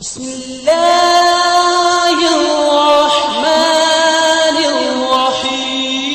بسم الله الرحمن الرحيم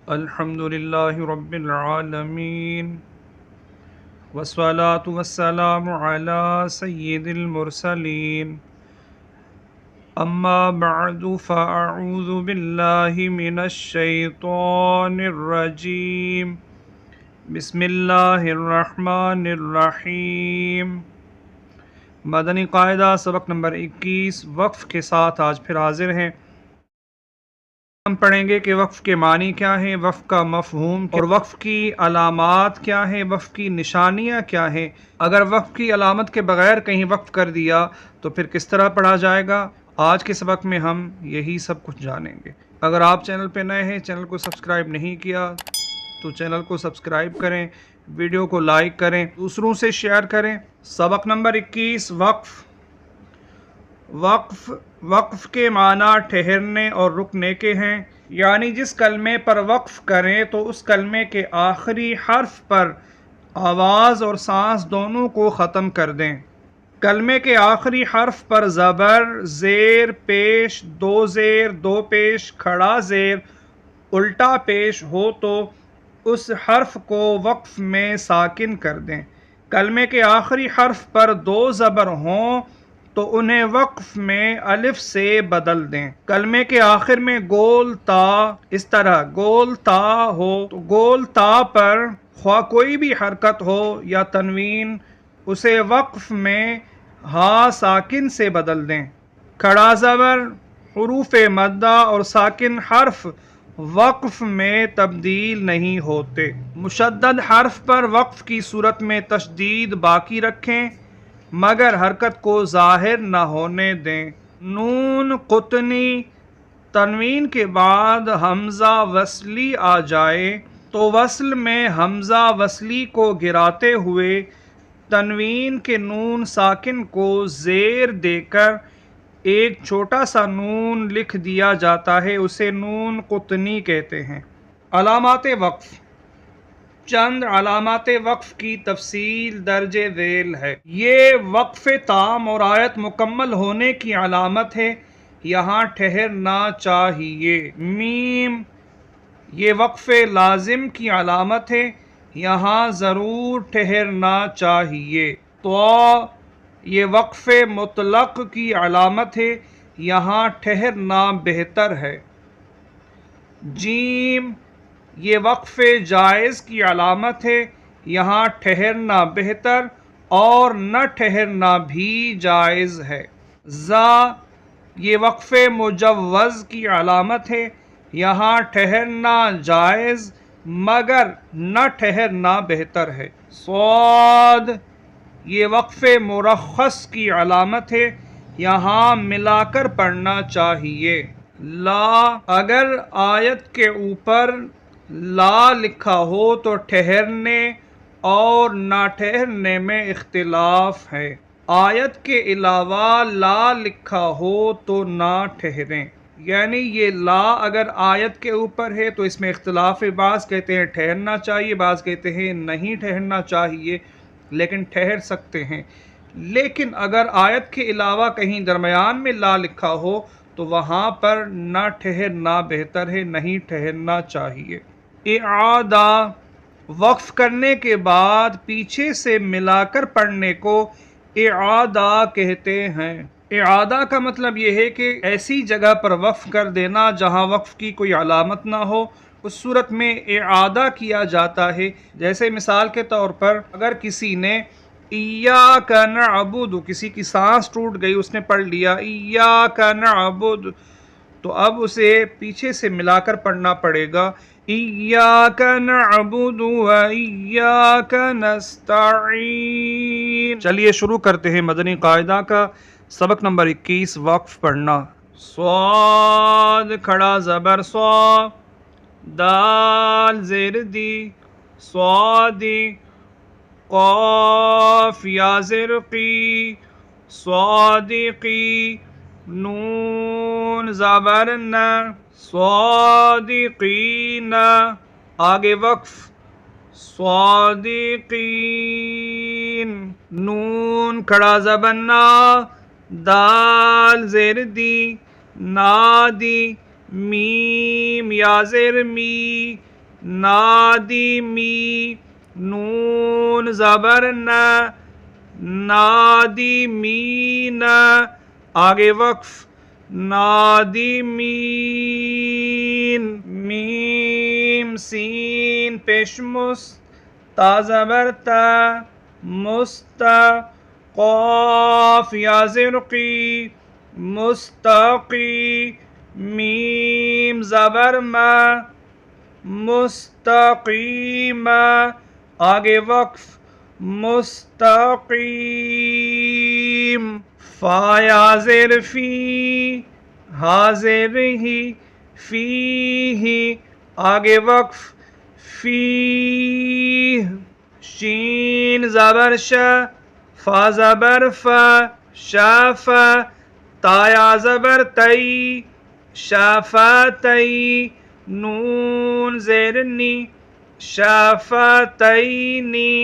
الحمد لله رب العالمين والصلاة والسلام على سيد المرسلين أما بعد فأعوذ بالله من الشيطان الرجيم بسم اللہ الرحمن الرحیم۔ مدنی قاعدہ سبق نمبر 21 وقف کے ساتھ آج پھر حاضر ہیں۔ ہم پڑھیں گے کہ وقف کے معنی کیا ہیں، وقف کا مفہوم اور وقف کی علامات کیا ہیں، وقف کی نشانیاں کیا ہیں، اگر وقف کی علامت کے بغیر کہیں وقف کر دیا تو پھر کس طرح پڑھا جائے گا۔ آج کے سبق میں ہم یہی سب کچھ جانیں گے۔ اگر آپ چینل پہ نئے ہیں، چینل کو سبسکرائب نہیں کیا تو چینل کو سبسکرائب کریں، ویڈیو کو لائک کریں، دوسروں سے شیئر کریں۔ سبق نمبر 21 وقف کے معنی ٹھہرنے اور رکنے کے ہیں، یعنی جس کلمے پر وقف کریں تو اس کلمے کے آخری حرف پر آواز اور سانس دونوں کو ختم کر دیں۔ کلمے کے آخری حرف پر زبر، زیر پیش، دو زیر، دو پیش، کھڑا زیر، الٹا پیش ہو تو اس حرف کو وقف میں ساکن کر دیں۔ کلمے کے آخری حرف پر دو زبر ہوں تو انہیں وقف میں الف سے بدل دیں۔ کلمے کے آخر میں گول تا، اس طرح گول تا ہو تو گول تا پر خواہ کوئی بھی حرکت ہو یا تنوین، اسے وقف میں ہا ساکن سے بدل دیں۔ کھڑا زبر، حروف مدہ اور ساکن حرف وقف میں تبدیل نہیں ہوتے۔ مشدد حرف پر وقف کی صورت میں تشدید باقی رکھیں مگر حرکت کو ظاہر نہ ہونے دیں۔ نون قطنی، تنوین کے بعد حمزہ وصلی آ جائے تو وصل میں حمزہ وصلی کو گراتے ہوئے تنوین کے نون ساکن کو زیر دے کر ایک چھوٹا سا نون لکھ دیا جاتا ہے، اسے نون قطنی کہتے ہیں۔ علامات وقف۔ چند علامات وقف کی تفصیل درج ذیل ہے۔ یہ وقف تام اور آیت مکمل ہونے کی علامت ہے، یہاں ٹھہرنا چاہیے۔ میم، یہ وقف لازم کی علامت ہے، یہاں ضرور ٹھہرنا چاہیے۔ تو یہ وقف مطلق کی علامت ہے، یہاں ٹھہرنا بہتر ہے۔ جیم، یہ وقف جائز کی علامت ہے، یہاں ٹھہرنا بہتر اور نہ ٹھہرنا بھی جائز ہے۔ زا، یہ وقف مجوز کی علامت ہے، یہاں ٹھہرنا جائز مگر نہ ٹھہرنا بہتر ہے۔ صاد، یہ وقف مرخص کی علامت ہے، یہاں ملا کر پڑھنا چاہیے۔ لا، اگر آیت کے اوپر لا لکھا ہو تو ٹھہرنے اور نہ ٹھہرنے میں اختلاف ہے۔ آیت کے علاوہ لا لکھا ہو تو نہ ٹھہریں، یعنی یہ لا اگر آیت کے اوپر ہے تو اس میں اختلاف ہے، بعض کہتے ہیں ٹھہرنا چاہیے، بعض کہتے ہیں نہیں ٹھہرنا چاہیے لیکن ٹھہر سکتے ہیں۔ لیکن اگر آیت کے علاوہ کہیں درمیان میں لا لکھا ہو تو وہاں پر نہ ٹھہرنا بہتر ہے، نہیں ٹھہرنا چاہیے۔ اعادہ، وقف کرنے کے بعد پیچھے سے ملا کر پڑھنے کو اعادہ کہتے ہیں۔ اعادہ کا مطلب یہ ہے کہ ایسی جگہ پر وقف کر دینا جہاں وقف کی کوئی علامت نہ ہو، اس صورت میں اعادہ کیا جاتا ہے۔ جیسے مثال کے طور پر اگر کسی نے ایاک نعبد، کسی کی سانس ٹوٹ گئی، اس نے پڑھ لیا ایاک نعبد، تو اب اسے پیچھے سے ملا کر پڑھنا پڑے گا ایاک نعبد و ایاک نستعین۔ چلیے شروع کرتے ہیں مدنی قاعدہ کا سبق نمبر 21 وقف پڑھنا۔ صاد، کھڑا زبر صا، دال زیر دی، صادی، قاف یا زر قی، صادقی، نون زبر ن، صادقین، آگے وقف، صادقین، نون نون کھڑا زبر نا، دال زیر دی، نادی، میم یا زیر می، نادی می، نون زبر نا، نادی مین، آگے وقف، نادی مین، میم سین پیش مست، تا زبر تا، مستا، قاف یا زرقی، مستقی، میم زبر ما، مستقیم، آگے وقف، مستقیم، فا یا زیر فی، ہا زیر ہی، فی ہی، آگے وقف، فی، شین زبر شا، فا زبر فا، شاف، تا یا زبر تئی، شافتئی، نون زیر نی، شافتینی،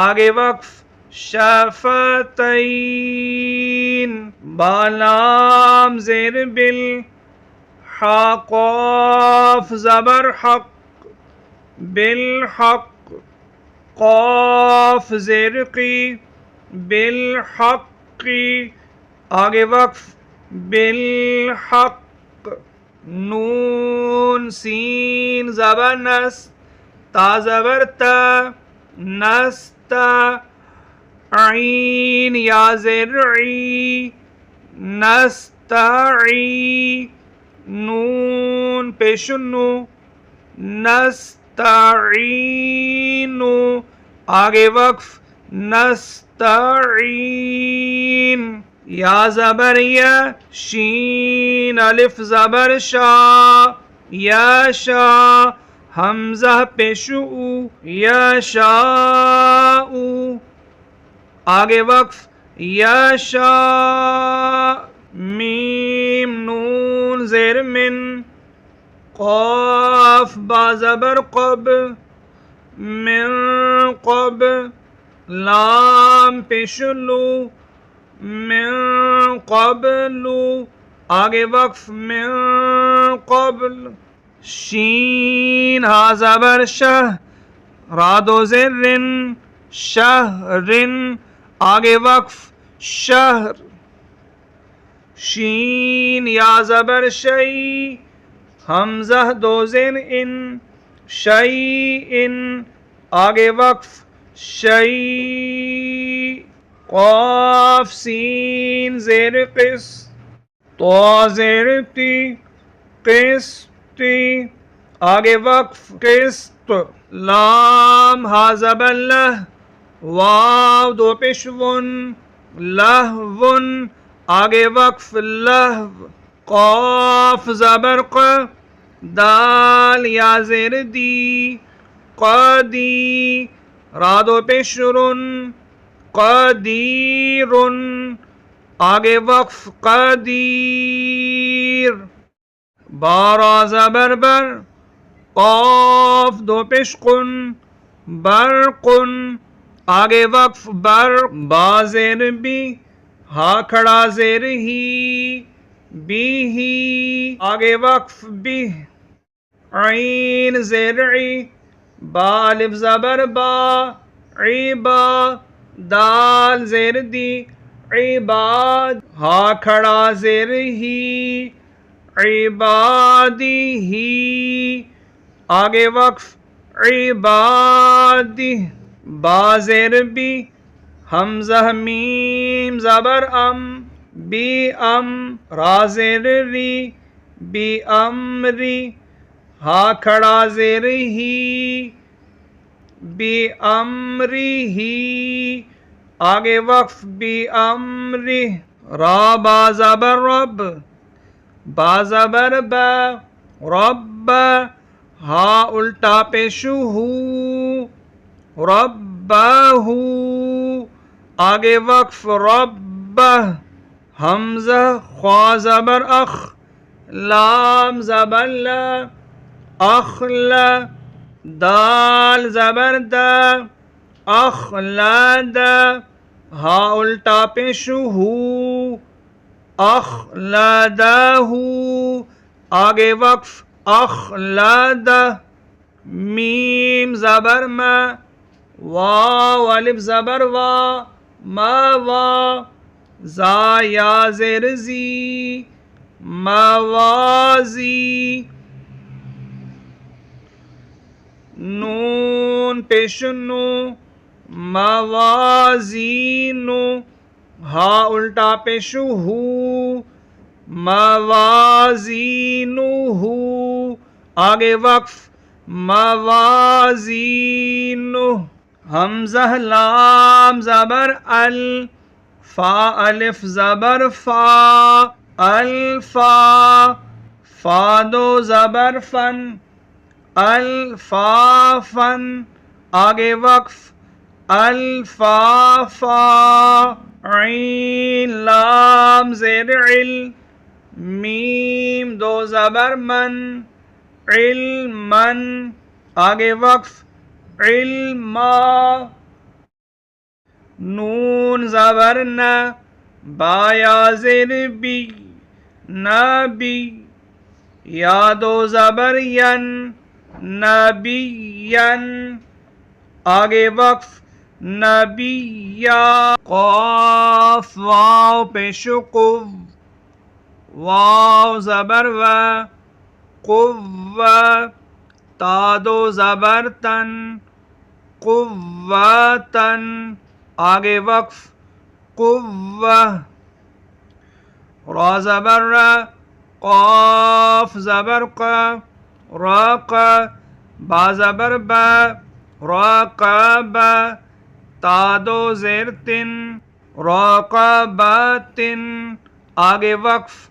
آگے وقف، شافتین، بالام زیر بل، حا قاف زبر حق، بالحق، قاف زیر قی، بالحق، آگے وقف، بالحق، نون سین زبر نس، تا زبر تا، نستا، عین یا زیر عی، نستعی، نون پیش نو، نستعین، آگے وقف، نستعین، یا زبر یا، شین الف زبر شا، یا شا، حمزہ پیش او، یا شاء، آگے وقف، یا شاء، میم نون زیر من، قاف با زبر قب، من قب، لام پیش لو، من قبل، آگے وقف، من قبل، شین ہا زبر شہ، را دو زر رن، شہرن، آگے وقف، شہر، شین یا زبر شئی، حمزہ دو زین ان، شیئن، آگے وقف، شیء، قاف سین زیر قس، تو زیر تی، قسطی، آگے وقف، قسط، لام ہا زبر لہ، واو دو پیش ون، لہون، آگے وقف، لہو، قاف زبر ق، دال یا زیر دی، قدی، را دو پیش رن، قدیرن، آگے وقف، قدیر، بارا زبر بر، قاف دو پیش قن، برقن، آگے وقف، بر، با زیر بی، ہا کھڑا زیر ہی، بی ہی، آگے وقف، بی، عین زیر عی، با الف زبر با، عیبا، دال زیر دی، عباد، ہا کھڑا زیر ہی، عبادی ہی، آگے وقف، عبادی، با زیر بی، حمزہ میم زبر ام، بی ام، را زیر ری، بی امری، ہا کھڑا زیر ہی، بی امری ہی، آگے وقف، بی امری، را با زبر رب، با زبر با، رب، ہا الٹا پیشو ہو، ربہ، آگے وقف، ربہ، حمزہ خوا زبر اخ، لام زبر لا، اخلا، دال زبر دا، اخلد، ہا الٹا پیش ہو اخلدہ آگے وقف اخلد میم زبر ما واو الف زبر وا ما وا زا یا زیر زی موازی نون پیش نو موازینو ہا الٹا پیش ہو موازینو آگے وقف موازینو حمزہ لام زبر ال فا الف زبر فا الفا فا دو زبر فن الفافن آگے وقف الفافا عین لام زیر عل میم دو زبر من علمن آگے وقف علما نون زبر نا با یا زیر بی نبی یا دو زبر ین نبین آگے وقف نبیا قاف واو پیش قو واو زبر و قو تا دو زبر تن قوتن آگے وقف قوہ را زبر را قاف زبر قا راق با زبر با راقب تا دو زیر تن راقبتن آگے وقف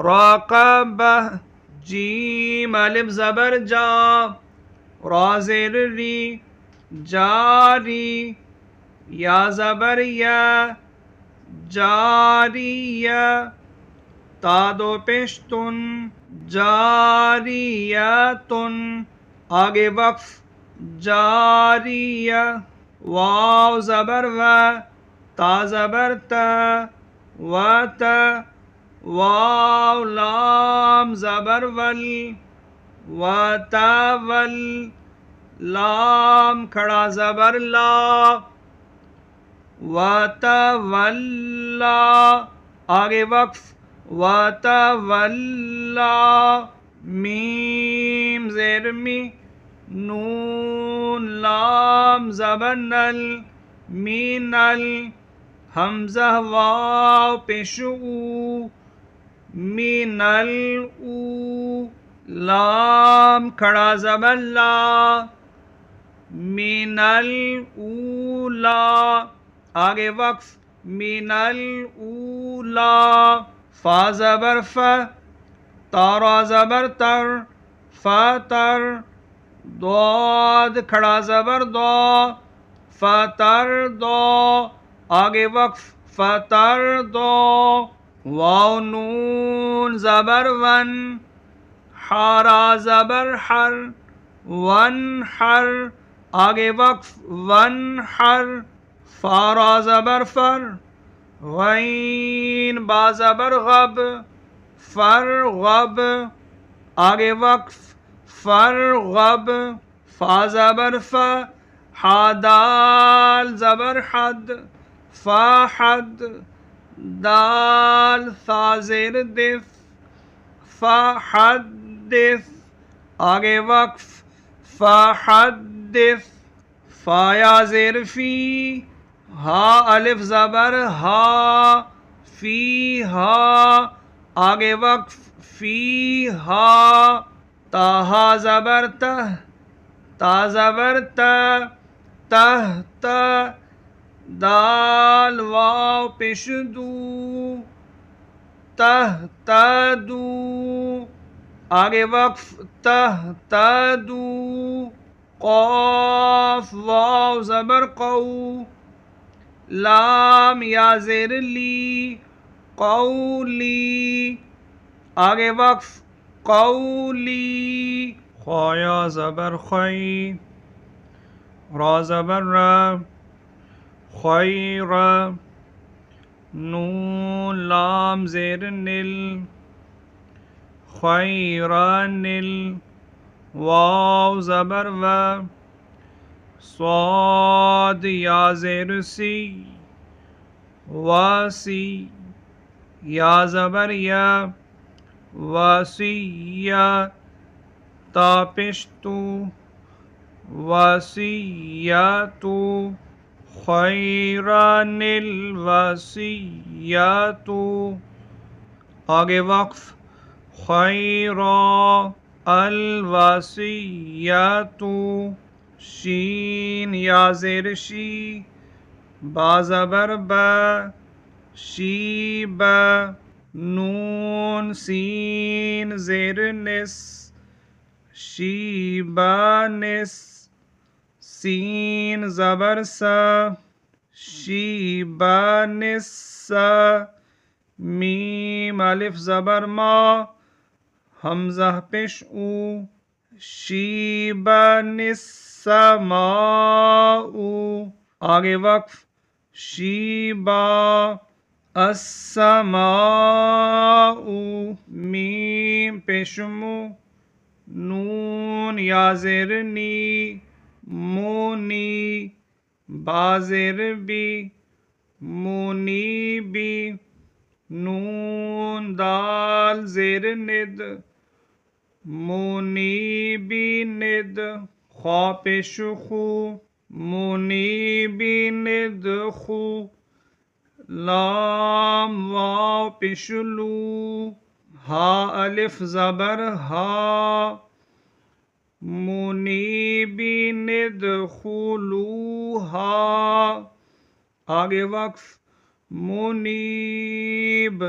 راقب جیم الف زبر جا را زیر ری جاری یا زبر یا جاریہ تا دو پیشتن جاریتن آگے وقف جاریہ واو زبر و تا زبر تا و تا واو لام زبر ول و تا ول لام کھڑا زبر لا و تا ولا آگے وقف وَتَوَلَّى میم زیر می نون لام زبر نل مینل حمزہ واو پیش او مینل او لام کھڑا زبر لا مینل اولا آگے وقف مینل اولا فا زبر فا تارا زبر تر فاتر ضاد کھڑا زبر دو فتر دو آگے وقف فتر دو واو نون زبر ون حارا زبر حر ون حر آگے وقف ون حر فارا زبر فر غین با زبر غب فر غب آگے وقف فر غب فا زبر فا حادال زبر حد فا حد دال ثا زیر دف فا حدث آگے وقف فا حدث فا یا زیر فی ہا الف زبر ہا فی ہا آگے وقف فی ہا تا زبر تہ تا زبر تہ تہ تہ دال واو پیش دو تہ تدو آگے وقف تہ تدو قاف واو زبر قو لام یا زیر لی قولی آگے وقف قولی خایا زبر خی را زبر را خیر نون لام زیر نل خیرانل واو زبر و صاد یا زیر سی واسی یا زبر یا وسیع تا پیش تو وسیعت خیران الوسیعت آگے وقف خیرا الوسیعت شین یا زیر شی با زبر با شیب نون سین زیر نس شیبانس سین زبر سا شیبانس میم الف زبر ما حمزہ پیش او شیبانس سماء آگے وقف شیبا السماء میم پیشمو نون یا زیر نی مونی با زیر بی مونی بی نون دال زیر ند مونی بی ند خوا پیش خو مونی بی ند خو لام واو پیش لو ہا الف زبر ہا منیبین ادخلوها آگے وقف منیب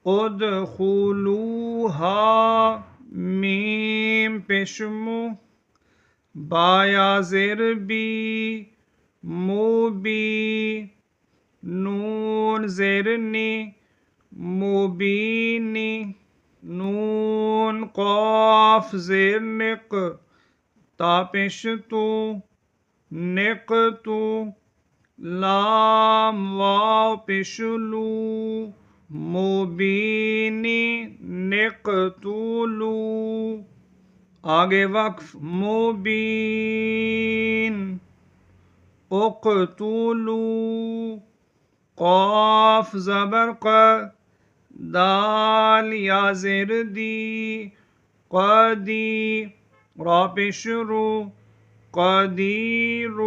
ادخلوها میم پیشمو با یا زیر بی موبی نون زیر نی مبینی نون قاف زیر نق تا پیش تو نق تو لام واو پیش لو مبینی نق تو لو آگے وقف مبین اقتلو قاف زبر ق دال یا زیر دی قدی را پیش رو قدیر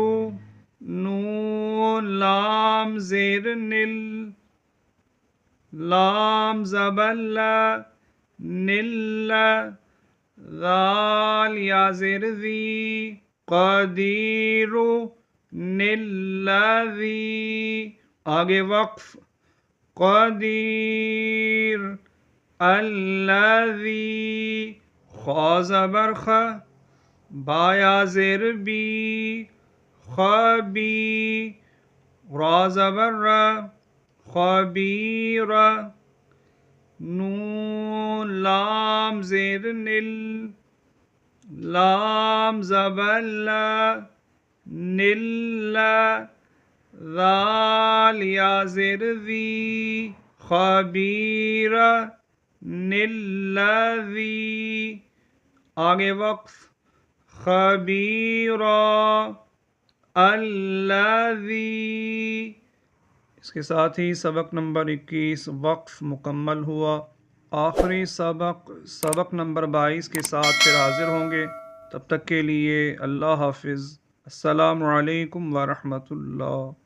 نون لام زیر نل لام زبر لا نل ذال یا زیر ذی قدیر نل ذی آگے وقف قدیر الذی خا زبر خ با یا زیر بی خبی را زبر را خبیر نون لام زیر نل لام زبر لا نل ذال یا زیر ذی خبیر نلذی آگے وقف خبیر الذی اس کے ساتھ ہی سبق نمبر 21 وقف مکمل ہوا. آخری سبق نمبر 22 کے ساتھ پھر حاضر ہوں گے. تب تک کے لیے اللہ حافظ. السلام علیکم ورحمۃ اللہ.